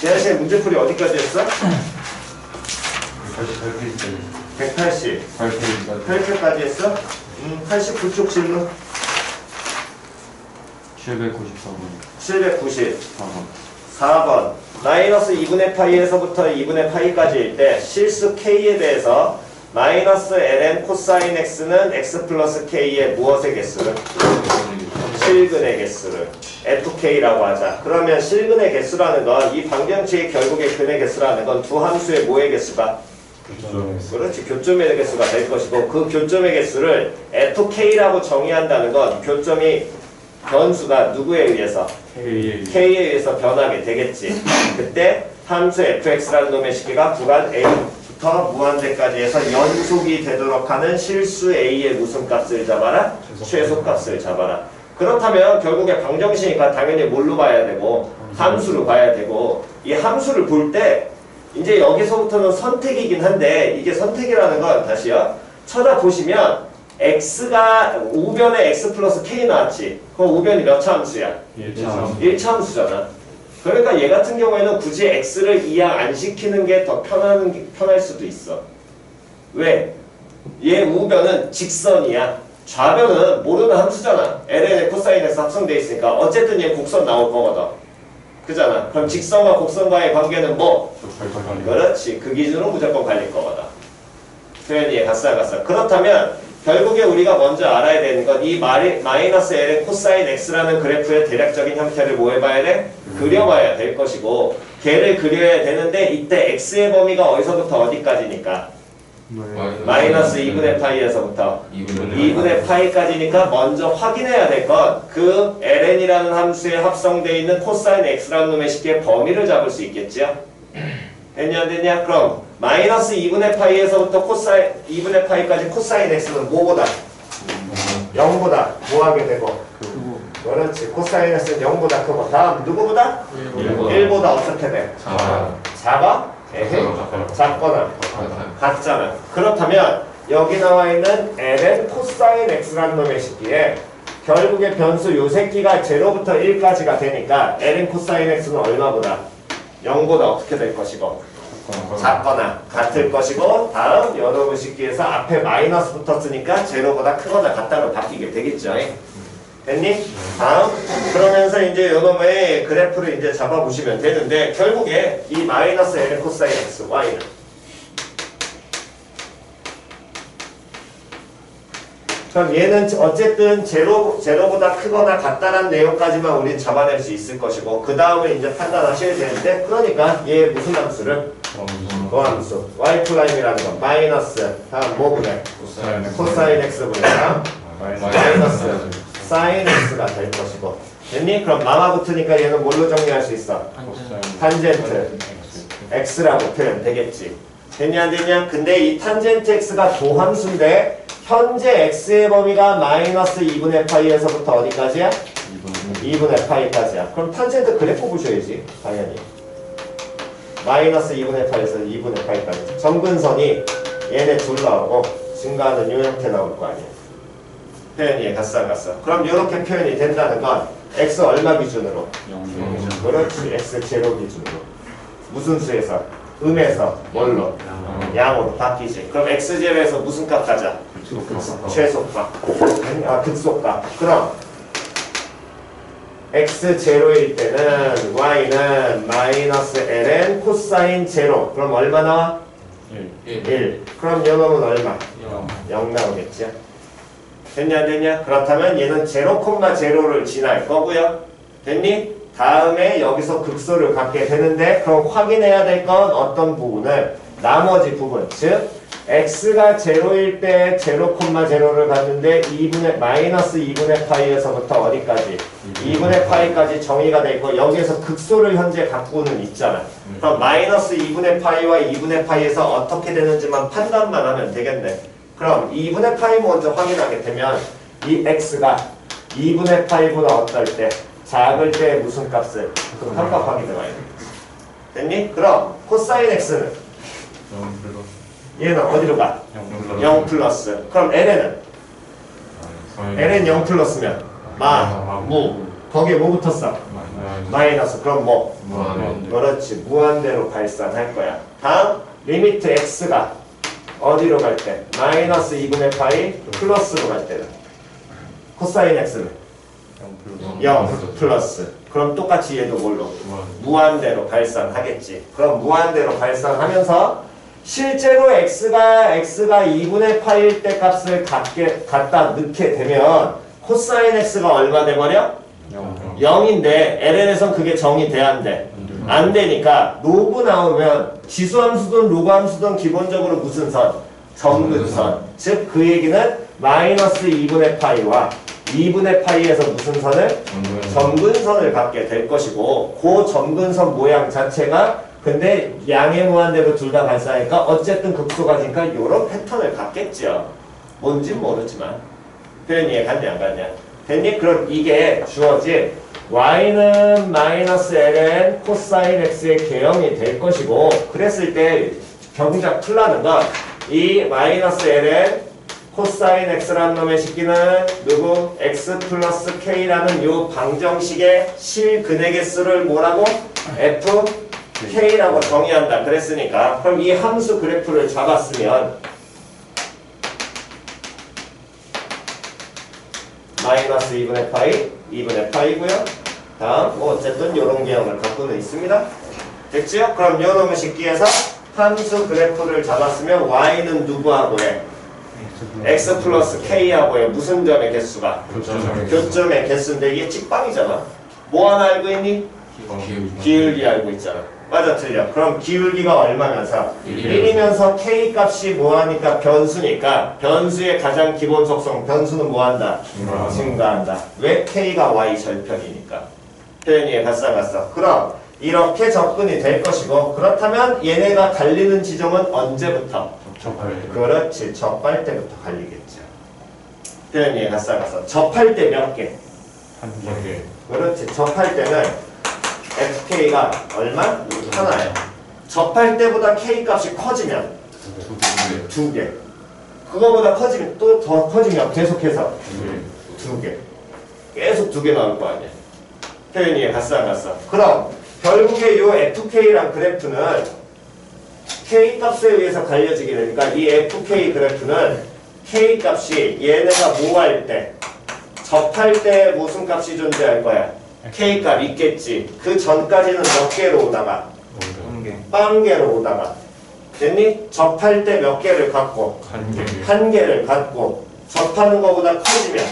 지난시간에 문제풀이 어디까지 했어? 180. 8회까지 했어? 89쪽 질문. 794번. 794번. 마이너스 2분의 파이에서부터 2분의 파이까지일 때 실수 k에 대해서 마이너스 ln 코사인 x는 x 플러스 k의 무엇의 개수를? 실근의 개수를 fk라고 하자. 그러면 실근의 개수라는 건 이 방정식의 결국의 근의 개수라는 건 두 함수의 뭐의 개수가? 그렇지. 교점의 개수가 될 것이고 그 교점의 개수를 fk라고 정의한다는 건 교점이 변수가 누구에 의해서? k에 의해서 변하게 되겠지. 그때 함수 fx라는 놈의 식기가 구간 a부터 무한대까지 해서 연속이 되도록 하는 실수 a의 무슨 값을 잡아라? 최소값을 잡아라. 그렇다면 결국에 방정식이니까 당연히 뭘로 봐야 되고 함수로 봐야 되고 이 함수를 볼 때 이제 여기서부터는 선택이긴 한데 이게 선택이라는 건 다시요. 쳐다보시면 x가 우변에 x 플러스 k 나왔지. 그럼 우변이 몇 차 함수야? 1차 함수잖아. 그러니까 얘 같은 경우에는 굳이 x를 이항 안 시키는 게 더 편할 수도 있어. 왜? 얘 우변은 직선이야. 좌변은 모르는 함수잖아. ln의 코사인 x 합성되어 있으니까 어쨌든 얘 곡선 나올 거거든. 그잖아. 그럼 직선과 곡선과의 관계는 뭐? 그렇지. 그 기준으로 무조건 갈릴 거거든. 표현이 갔어 안 갔어? 그렇다면 결국에 우리가 먼저 알아야 되는 건 이 마이너스 ln 코사인 x라는 그래프의 대략적인 형태를 뭐 해봐야 돼? 그려봐야 될 것이고 걔를 그려야 되는데 이때 x의 범위가 어디서부터 어디까지니까? 마이너스 2분의 파이에서부터 2분의 파이까지니까 먼저 확인해야 될 건 그 ln이라는 함수에 합성되어 있는 코사인 x라는 놈의 식기의 범위를 잡을 수 있겠지요? 됐냐 안 됐냐? 그럼 마이너스 2분의 파이에서부터 2분의 파이까지 코사인 x는 뭐보다? 0보다 뭐 하게 되고? 그렇지. 코사인 x는 0보다 크고 다음 누구보다? 1보다 어떻게 돼? 작아? 작거나 같잖아. 그렇다면 여기 나와 있는 ln 코사인 x라는 놈의 식기에 결국에 변수 요 새끼가 0부터 1까지가 되니까 ln 코사인 x는 얼마보다? 0보다 어떻게 될 것이고 작거나 같을 것이고 다음 여러분 식기에서 앞에 마이너스 붙었으니까 0보다 크거나 같다로 바뀌게 되겠죠. 됐니? 다음 그러면서 이제 요놈의 그래프를 이제 잡아보시면 되는데 결국에 이 마이너스 ln 코사인 x y는 그럼 얘는 어쨌든 0보다 크거나 같다라는 내용까지만 우린 잡아낼 수 있을 것이고 그 다음에 이제 판단하셔야 되는데 그러니까 얘 무슨 함수를? 거함수 y'이라는 건 마이너스 다음 뭐 분해? 코사인 x 분해 다음 마이너스 사인 x가 될 것이고 됐니? 그럼 마마 붙으니까 얘는 뭘로 정리할 수 있어? 탄젠트 x라고 표현 되겠지. 됐냐 안 됐냐? 근데 이 탄젠트 x가 도함수인데 현재 x의 범위가 마이너스 2분의 파이에서부터 어디까지야? 2분의 파이까지야. 그럼 탄젠트 그래프 보셔야지 당연히. 마이너스 2분의 파이에서 2분의 파이까지. 점근선이 얘네 둘 나오고 증가하는 요 형태 나올 거 아니야. 표현이 갔어 안 갔어? 그럼 이렇게 표현이 된다는 건 x 얼마 기준으로? 0. 그렇지. x 제로 기준으로. 무슨 수에서? 음에서 뭘로? 양으로 바뀌지. 그럼 x제로에서 무슨 값 가자? 최소값. 극소값. 그럼 x0일 때는 y는 마이너스 ln 코사인 제로. 그럼 얼마 나와? 1. 그럼 요 놈은 얼마? 0 나오겠죠. 됐냐 안 됐냐? 그렇다면 얘는 0,0를 지날 거고요. 됐니? 다음에 여기서 극소를 갖게 되는데 그럼 확인해야 될 건 어떤 부분을? 나머지 부분. 즉 x가 0일 때 0,0를 갖는데 마이너스 2분의 파이에서부터 어디까지? 2분의 파이까지 정의가 돼 있고 여기에서 극소를 현재 갖고는 있잖아. 그럼 마이너스 2분의 파이와 2분의 파이에서 어떻게 되는지만 판단만 하면 되겠네. 그럼 2분의 파이 먼저 확인하게 되면 이 x가 2분의 파이보다 어떨 때? 작을 때 무슨 값을? 값 확인해봐야 돼. 됐니? 그럼 코사인 x는? 얘는 어디로 가? 0 플러스. 그럼 ln은? ln 0 플러스면 무. 거기에 뭐 붙었어? 마이너스. 그럼 뭐? 무한대. 그렇지. 무한대로 발산할 거야. 다음 리미트 x가 어디로 갈 때? 마이너스 2분의 파이 플러스로 갈 때는 코사인 x는 0 플러스. 그럼 똑같이 얘도 뭘로? 무한대로 발산하겠지. 그럼 무한대로 발산하면서 실제로 x가 2분의 파일 때 값을 갖다 넣게 되면 코사인 x가 얼마 돼버려? 0인데 ln에선 그게 정이 돼야 안 돼? 안 되니까 로그 나오면 지수함수든 로그함수든 기본적으로 무슨 선? 점근선. 즉 그 얘기는 마이너스 2분의 파이와 2분의 파이에서 무슨 선을? 점근선을 갖게 될 것이고 그 점근선 모양 자체가 근데 양의 무한대로 둘 다 발사하니까 어쨌든 극소가니까 이런 패턴을 갖겠죠. 뭔진 모르지만 표현 이해 갔냐 안 갔냐? 됐니? 그럼 이게 주어진 y는 마이너스 ln 코사인 x의 개형이 될 것이고 그랬을 때 경작 풀라는 건 이 마이너스 ln 코사인 x라는 놈의 식기는 누구? x 플러스 k라는 요 방정식의 실근의 개수를 뭐라고? fk라고 정의한다 그랬으니까 그럼 이 함수 그래프를 잡았으면 마이너스 2분의 파이, 2분의 파이고요. 다음 뭐 어쨌든 요런 개형을 갖고는 있습니다. 됐지요? 그럼 요 놈의 식기에서 함수 그래프를 잡았으면 y는 누구하고 해? x 플러스 k하고 해. 무슨 점의 개수가? 교점의 개수인데 이게 찍방이잖아. 뭐 하나 알고 있니? 기울기 알고 있잖아. 맞아 틀려. 그럼 기울기가 얼마면서? 1이면서 k 값이 뭐하니까 변수니까 변수의 가장 기본 속성 변수는 뭐한다? 증가한다. 왜? k가 y 절편이니까. 표현이 갔어. 그럼 이렇게 접근이 될 것이고 그렇다면 얘네가 갈리는 지점은 언제부터? 그렇지. 접할 때부터 갈리겠죠. 표현이 갔어. 접할 때 몇 개? 그렇지. 접할 때는 fk가 얼마? 하나예요. 접할 때보다 k 값이 커지면 2개. 그거보다 커지면 또 더 커지면 계속해서 2개. 계속 2개 나올 거 아니야. 표현이 갔어. 그럼 결국에 요 fk란 그래프는 k 값에 의해서 갈려지게 되니까 이 fk 그래프는 k 값이 얘네가 뭐 할 때? 접할 때 무슨 값이 존재할 거야? k 값 있겠지. 그 전까지는 몇 개로 오다가? 빵 개로 오다가. 됐니? 접할 때 몇 개를 갖고? 한 개를 갖고 접하는 것보다 커지면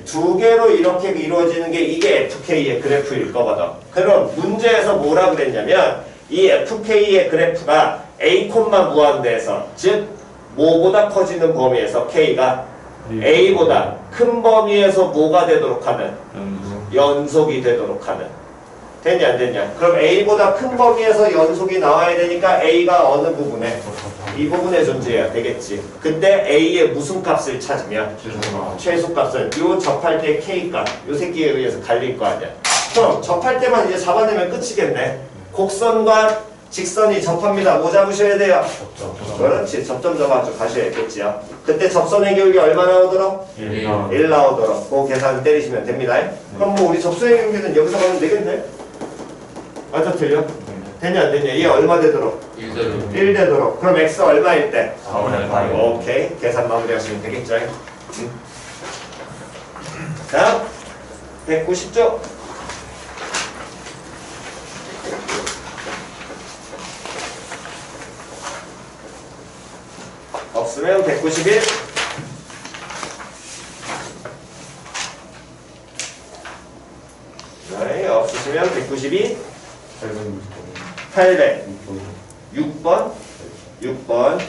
2개로 이렇게 이루어지는 게 이게 FK의 그래프일 거거든. 그럼 문제에서 뭐라 그랬냐면 이 FK의 그래프가 A, 무한대에서 즉 뭐보다 커지는 범위에서 K가 A보다 큰 범위에서 뭐가 되도록 하는? 연속이 되도록 하는. 됐냐 안 됐냐? 그럼 A보다 큰 범위에서 연속이 나와야 되니까 A가 어느 부분에? 이 부분에 존재해야 되겠지. 근데 A의 무슨 값을 찾으면? 최소값을. 요 접할 때 K값. 요 새끼에 의해서 갈릴 거 아니야. 그럼 접할 때만 이제 잡아내면 끝이겠네. 곡선과 직선이 접합니다. 뭐 잡으셔야 돼요? 그렇지. 접점 잡아서 가셔야겠지요. 그때 접선의 기울기 얼마 나오도록? 1 나오도록. 그 계산 때리시면 됩니다. 그럼 뭐 우리 접선의 기울기는 여기서 가면 되겠네. 맞아 틀려? 되냐 안 되냐? 얘 얼마 되도록? 1 되도록. 그럼 x 얼마일 때? 4분의 파이. 오케이. 계산 마무리하시면 되겠죠? 다음 190쪽. 없으면 191. 네, 없으시면 192. 800. 6번.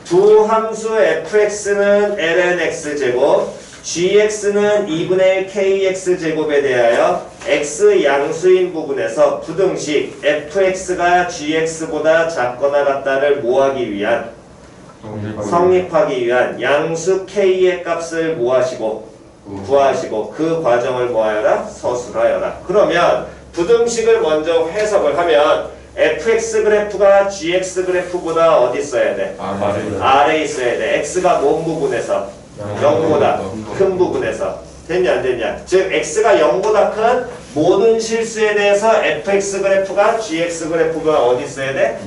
두 함수 fx는 lnx제곱, gx는 2분의 1 kx제곱에 대하여 x 양수인 부분에서 부등식 fx가 gx보다 작거나 같다를 뭐하기 위한? 성립하기 위한 양수 k의 값을 구하시고 그 과정을 뭐하여라? 서술하여라. 그러면 부등식을 먼저 해석을 하면 fx 그래프가 gx 그래프보다 어디 있어야 돼? 아래에 있어야 돼. x가 뭔 부분에서? 0보다 큰 부분에서. 됐냐 안 됐냐? 즉 x가 0보다 큰 모든 실수에 대해서 fx 그래프가 gx 그래프가 어디 있어야 돼?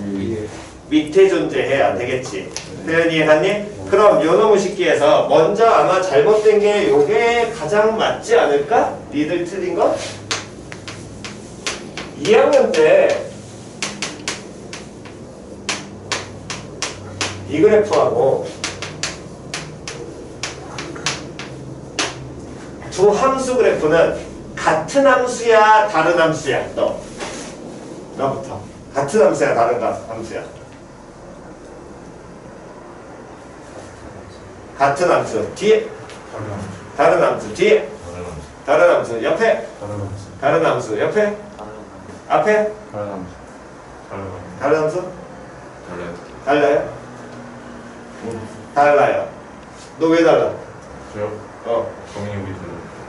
밑에 존재해야 되겠지. 표현 이해갔니? 그럼 요놈의 식기에서 먼저 아마 잘못된 게 요게 가장 맞지 않을까? 니들 틀린 거? 2학년 때 이 그래프하고 두 함수 그래프는 같은 함수야 다른 함수야? 너부터 같은 함수야 다른 함수야? 같은 함수 뒤에 다른 함수 뒤에 다른 함수 옆에 다른 함수 옆에 앞에 다른 함수 달라요? 달라요. 너 왜 달라? 저요? 정의역이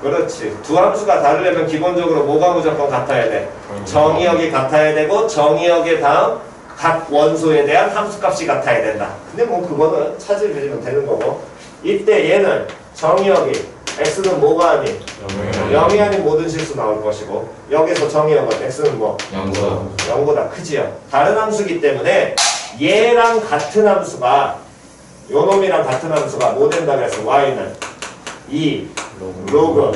그렇지. 두 함수가 다르려면 기본적으로 뭐가 무조건 같아야 돼? 정의역이 같아야 되고 정의역의 다음 각 원소에 대한 함수값이 같아야 된다. 근데 뭐 그거는 차질 해주면 되는 거고. 이때 얘는 정의역이 x는 뭐가 아닌 0이 아닌 모든 실수 나올 것이고 여기서 정의역은 x는 뭐? 0보다 크지요. 다른 함수기 때문에 얘랑 같은 함수가 요놈이랑 같은 함수가 뭐 된다 그랬어? y는 2 로그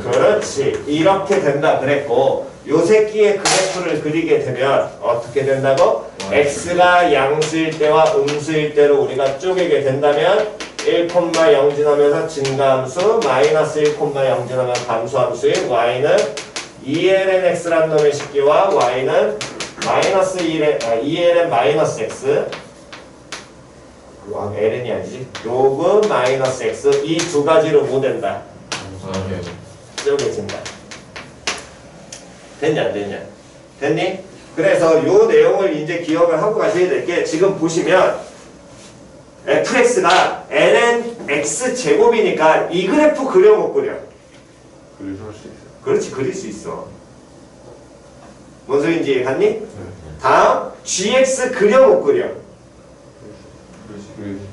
그렇지 이렇게 된다 그랬고 요 새끼의 그래프를 그리게 되면 어떻게 된다고? x가 양수일 때와 음수일 때로 우리가 쪼개게 된다면 1,0 지나면서 증가함수 마이너스 1,0 지나면 감소함수인 y는 2ln x란 놈의 식기와 y는 마이너스 2ln 마이너스 x ln이 아니지 로그 마이너스 x 이 두 가지로 뭐 된다? 쪼개진다. 됐냐 안 됐냐? 됐니? 그래서 요 내용을 이제 기억을 하고 가셔야 될 게 지금 보시면 fx가 ln x 제곱이니까 이 그래프 그려 못 그려? 그릴 수 있어요. 그렇지 그릴 수 있어. 뭔 소리인지 갔니? 다음 gx 그려 못 그려?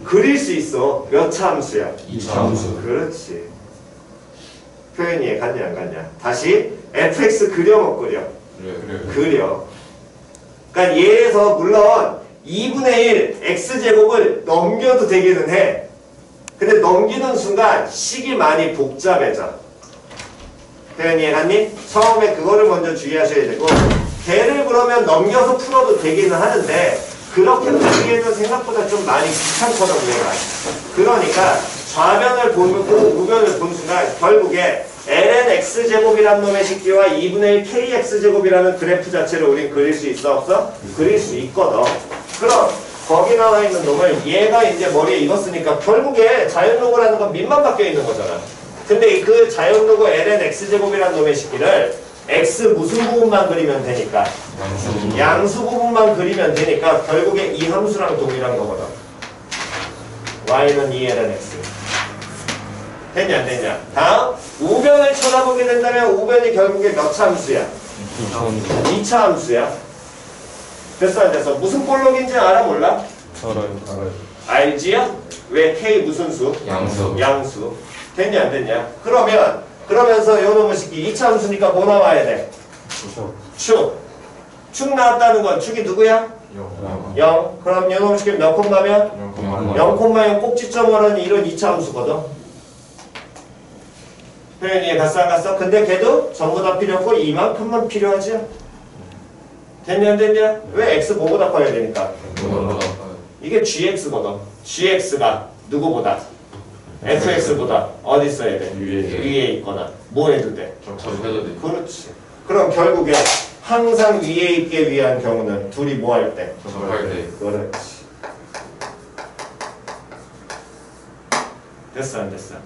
그릴 수 있어. 몇 차 함수야? 2차 함수. 그렇지. 표현이 이해 갔냐 안 갔냐? 다시 fx 그려 못 그려? 그려. 그러니까 얘에서 물론 2분의 1 x제곱을 넘겨도 되기는 해. 근데 넘기는 순간 식이 많이 복잡해져. 표현이 이해 갔니? 처음에 그거를 먼저 주의하셔야 되고 걔를 그러면 넘겨서 풀어도 되기는 하는데 그렇게 풀기에는 생각보다 좀 많이 귀찮거든 우리가. 그러니까 좌변을 보고 우변을 본 순간 결국에 ln x제곱이란 놈의 식기와 2분의 1 kx제곱이라는 그래프 자체를 우린 그릴 수 있어 없어? 그릴 수 있거든. 그럼 거기 나와 있는 놈을 얘가 이제 머리에 익었으니까 결국에 자연로그라는 건 밑만 바뀌어 있는 거잖아. 근데 그 자연로그 ln x제곱이란 놈의 식기를 x 무슨 부분만 그리면 되니까 양수 부분만 그리면 되니까 결국에 이 함수랑 동일한 거거든. y는 2ln x. 됐냐 안 됐냐? 다음 우변을 쳐다보게 된다면 우변이 결국에 몇 차 함수야? 2차 함수야. 됐어 안 됐어? 무슨 볼록인지 알아 몰라? 알아요. 알지요? 왜 k 무슨 수? 양수. 됐냐 안 됐냐? 그러면서 요 놈의 식기 2차 함수니까 뭐 나와야 돼? 축 나왔다는 건 축이 누구야? 0. 그럼 요 놈의 식기 몇 콤마면? 0,0 꼭지점으로는 이런 2차 함수거든. 표현이 갔어 안 갔어? 근데 걔도 전부 다 필요 없고 이만큼만 필요하지? 됐냐 안 됐냐? 왜 x 뭐보다 커야 되니까? 이게 gx거든. gx가 누구보다? fx보다 어디 있어야 돼? 위에 있거나 뭐 해도 돼? 그렇지. 그럼 결국에 항상 위에 있게 위한 경우는 둘이 뭐 할 때? 그렇지. 됐어 안 됐어?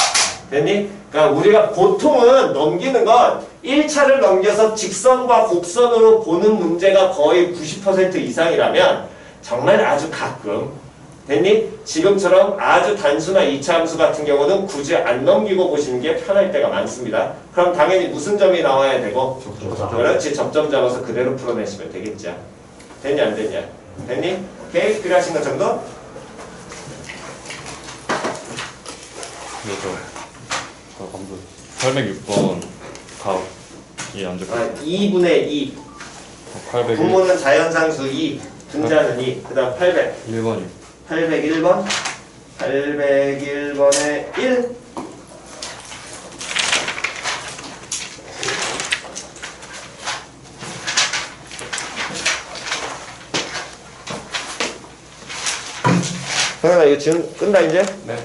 됐니? 그러니까 우리가 보통은 넘기는 건 1차를 넘겨서 직선과 곡선으로 보는 문제가 거의 90% 이상이라면 정말 아주 가끔 됐니? 지금처럼 아주 단순한 2차 함수 같은 경우는 굳이 안 넘기고 보시는 게 편할 때가 많습니다. 그럼 당연히 무슨 점이 나와야 되고 그렇지 접점 잡아서 그대로 풀어내시면 되겠죠. 됐냐 안 됐냐? 됐니? 오케이? 필요하신 것 정도? 감사합니다. 806번 각이 안 적혀. 2분의 2. 801. 분모는 자연상수 2, 분자는 2. 그 다음 800. 1번이요. 801번. 801번에 1. 형아 이거 지금 끈다 이제? 네.